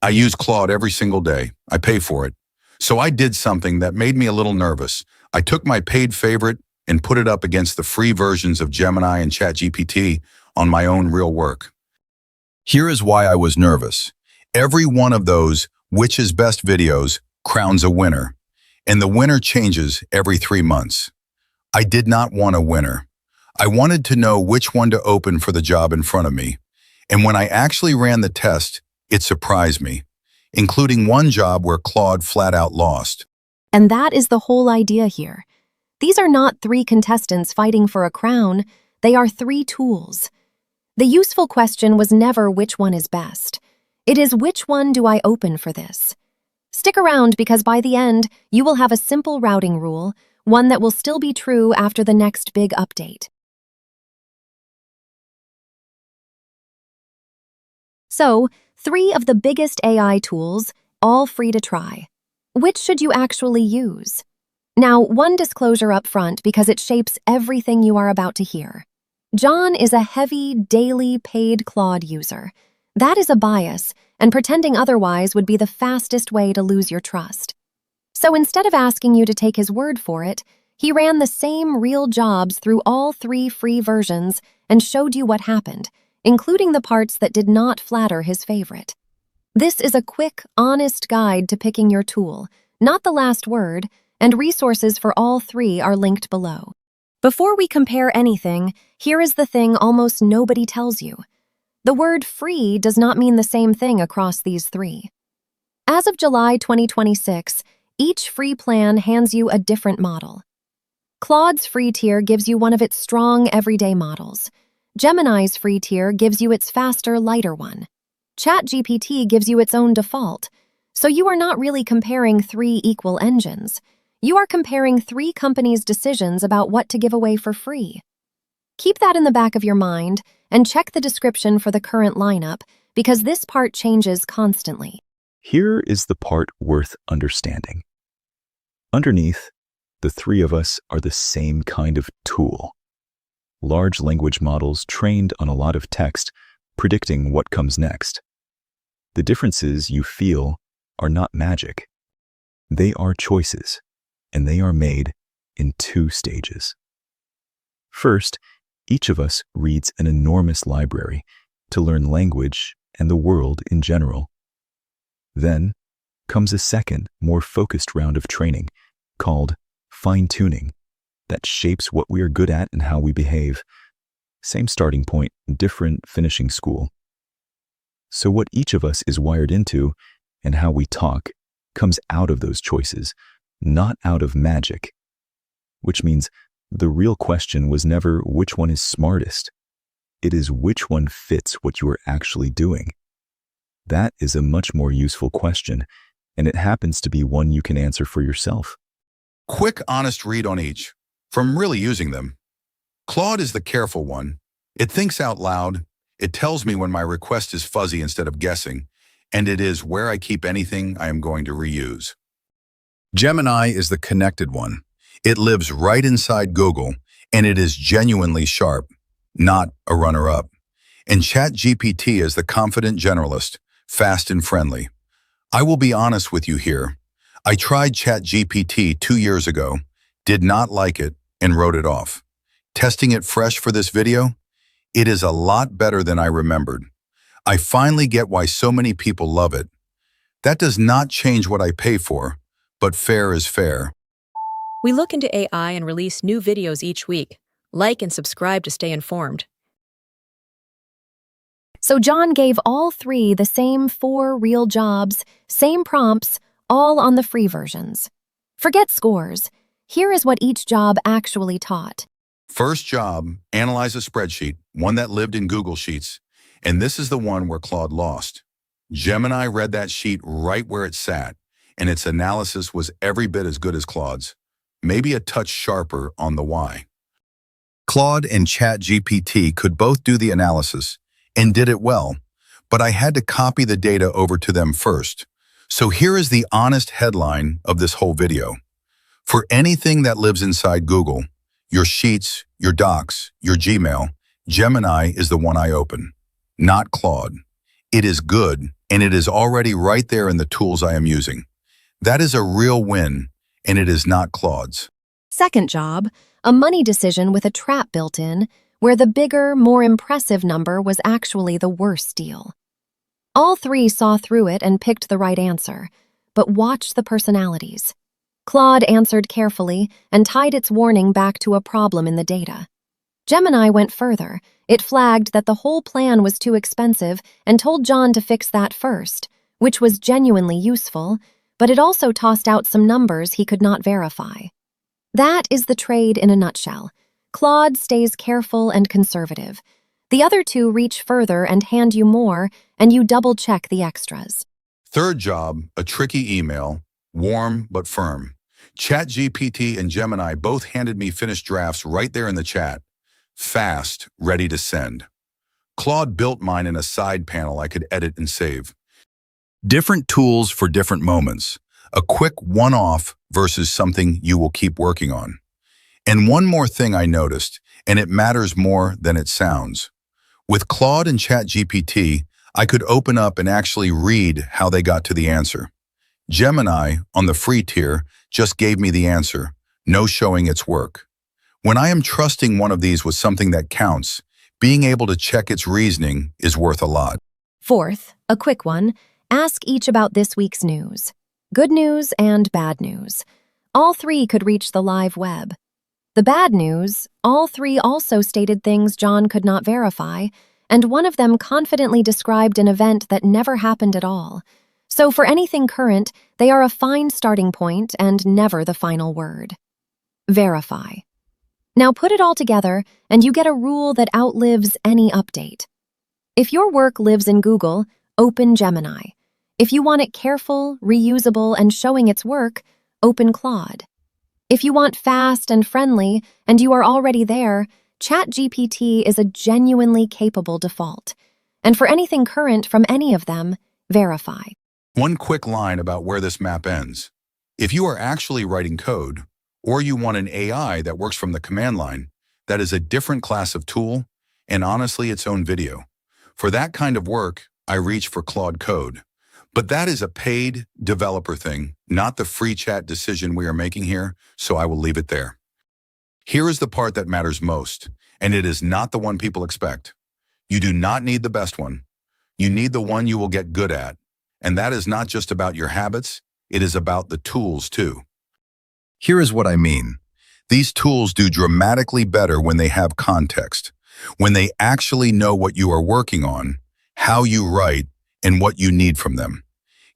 I use Claude every single day. I pay for it. So I did something that made me a little nervous. I took my paid favorite and put it up against the free versions of Gemini and ChatGPT on my own real work. Here is why I was nervous. Every one of those which is best videos crowns a winner, and the winner changes every 3 months. I did not want a winner. I wanted to know which one to open for the job in front of me. And when I actually ran the test, it surprised me, including one job where Claude flat out lost. And that is the whole idea here. These are not 3 contestants fighting for a crown, they are 3 tools. The useful question was never which one is best. It is which one do I open for this? Stick around because by the end, you will have a simple routing rule, one that will still be true after the next big update. So, 3 of the biggest AI tools, all free to try. Which should you actually use? Now, one disclosure up front because it shapes everything you are about to hear. John is a heavy, daily, paid Claude user. That is a bias, and pretending otherwise would be the fastest way to lose your trust. So instead of asking you to take his word for it, he ran the same real jobs through all 3 free versions and showed you what happened, including the parts that did not flatter his favorite. This is a quick, honest guide to picking your tool, not the last word, and resources for all 3 are linked below. Before we compare anything, here is the thing almost nobody tells you. The word free does not mean the same thing across these 3. As of July 2026, each free plan hands you a different model. Claude's free tier gives you one of its strong everyday models. Gemini's free tier gives you its faster, lighter one. ChatGPT gives you its own default. So you are not really comparing 3 equal engines. You are comparing 3 companies' decisions about what to give away for free. Keep that in the back of your mind and check the description for the current lineup because this part changes constantly. Here is the part worth understanding. Underneath, the 3 of us are the same kind of tool. Large language models trained on a lot of text, predicting what comes next. The differences you feel are not magic. They are choices, and they are made in 2 stages. First, each of us reads an enormous library to learn language and the world in general. Then comes a second, more focused round of training called fine-tuning that shapes what we are good at and how we behave. Same starting point, different finishing school. So what each of us is wired into and how we talk comes out of those choices, not out of magic. Which means the real question was never which one is smartest. It is which one fits what you are actually doing. That is a much more useful question, and it happens to be one you can answer for yourself. Quick, honest read on each, from really using them. Claude is the careful one. It thinks out loud. It tells me when my request is fuzzy instead of guessing, and it is where I keep anything I am going to reuse. Gemini is the connected one. It lives right inside Google, and it is genuinely sharp, not a runner-up. And ChatGPT is the confident generalist, fast and friendly. I will be honest with you here. I tried ChatGPT 2 years ago, did not like it, and wrote it off. Testing it fresh for this video, it is a lot better than I remembered. I finally get why so many people love it. That does not change what I pay for, but fair is fair. We look into AI and release new videos each week. Like and subscribe to stay informed. So John gave all 3 the same 4 real jobs, same prompts, all on the free versions. Forget scores. Here is what each job actually taught. First job, analyze a spreadsheet, one that lived in Google Sheets. And this is the one where Claude lost. Gemini read that sheet right where it sat, and its analysis was every bit as good as Claude's, maybe a touch sharper on the why. Claude and ChatGPT could both do the analysis, and did it well, but I had to copy the data over to them first. So here is the honest headline of this whole video. For anything that lives inside Google, your Sheets, your Docs, your Gmail, Gemini is the one I open, not Claude. It is good, and it is already right there in the tools I am using. That is a real win, and it is not Claude's. Second job, a money decision with a trap built in, where the bigger, more impressive number was actually the worst deal. All three saw through it and picked the right answer, but watch the personalities. Claude answered carefully and tied its warning back to a problem in the data. Gemini went further. It flagged that the whole plan was too expensive and told John to fix that first, which was genuinely useful, but it also tossed out some numbers he could not verify. That is the trade in a nutshell. Claude stays careful and conservative. The other two reach further and hand you more, and you double-check the extras. Third job, a tricky email, warm but firm. ChatGPT and Gemini both handed me finished drafts right there in the chat. Fast, ready to send. Claude built mine in a side panel I could edit and save. Different tools for different moments. A quick one-off versus something you will keep working on. And one more thing I noticed, and it matters more than it sounds. With Claude and ChatGPT, I could open up and actually read how they got to the answer. Gemini, on the free tier, just gave me the answer, no showing its work. When I am trusting one of these with something that counts, being able to check its reasoning is worth a lot. Fourth, a quick one, ask each about this week's news. Good news and bad news. All three could reach the live web. The bad news, all three also stated things John could not verify, and one of them confidently described an event that never happened at all. So for anything current, they are a fine starting point and never the final word. Verify. Now put it all together, and you get a rule that outlives any update. If your work lives in Google, open Gemini. If you want it careful, reusable, and showing its work, open Claude. If you want fast and friendly, and you are already there, ChatGPT is a genuinely capable default. And for anything current from any of them, verify. One quick line about where this map ends. If you are actually writing code, or you want an AI that works from the command line, that is a different class of tool, and honestly its own video. For that kind of work, I reach for Claude Code. But that is a paid developer thing, not the free chat decision we are making here, so I will leave it there. Here is the part that matters most, and it is not the one people expect. You do not need the best one. You need the one you will get good at. And that is not just about your habits, it is about the tools too. Here is what I mean. These tools do dramatically better when they have context, when they actually know what you are working on, how you write, and what you need from them.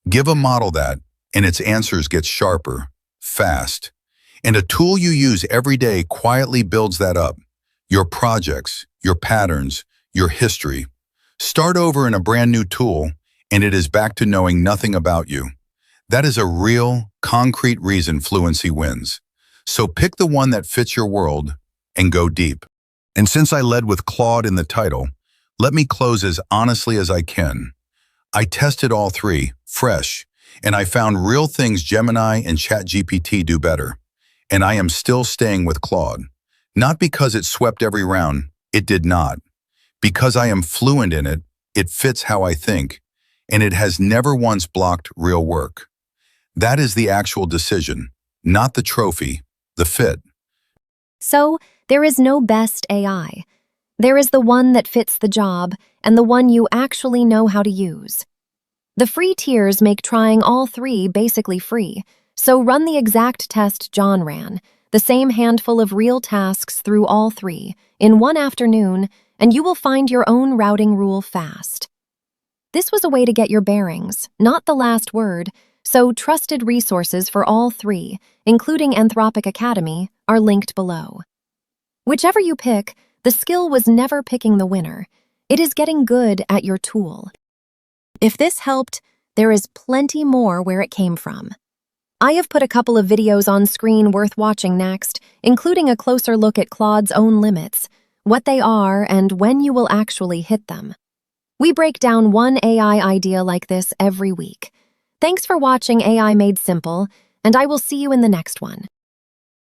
Give a model that, and its answers get sharper, fast. And a tool you use every day quietly builds that up. Your projects, your patterns, your history. Start over in a brand new tool, and it is back to knowing nothing about you. That is a real, concrete reason fluency wins. So pick the one that fits your world and go deep. And since I led with Claude in the title, let me close as honestly as I can. I tested all three, fresh, and I found real things Gemini and ChatGPT do better. And I am still staying with Claude. Not because it swept every round, it did not. Because I am fluent in it, it fits how I think, and it has never once blocked real work. That is the actual decision, not the trophy, the fit. So, there is no best AI. There is the one that fits the job and the one you actually know how to use. The free tiers make trying all three basically free, so run the exact test John ran, the same handful of real tasks through all three, in one afternoon, and you will find your own routing rule fast. This was a way to get your bearings, not the last word, so trusted resources for all three, including Anthropic Academy, are linked below. Whichever you pick, the skill was never picking the winner. It is getting good at your tool. If this helped, there is plenty more where it came from. I have put a couple of videos on screen worth watching next, including a closer look at Claude's own limits, what they are, and when you will actually hit them. We break down one AI idea like this every week. Thanks for watching AI Made Simple, and I will see you in the next one.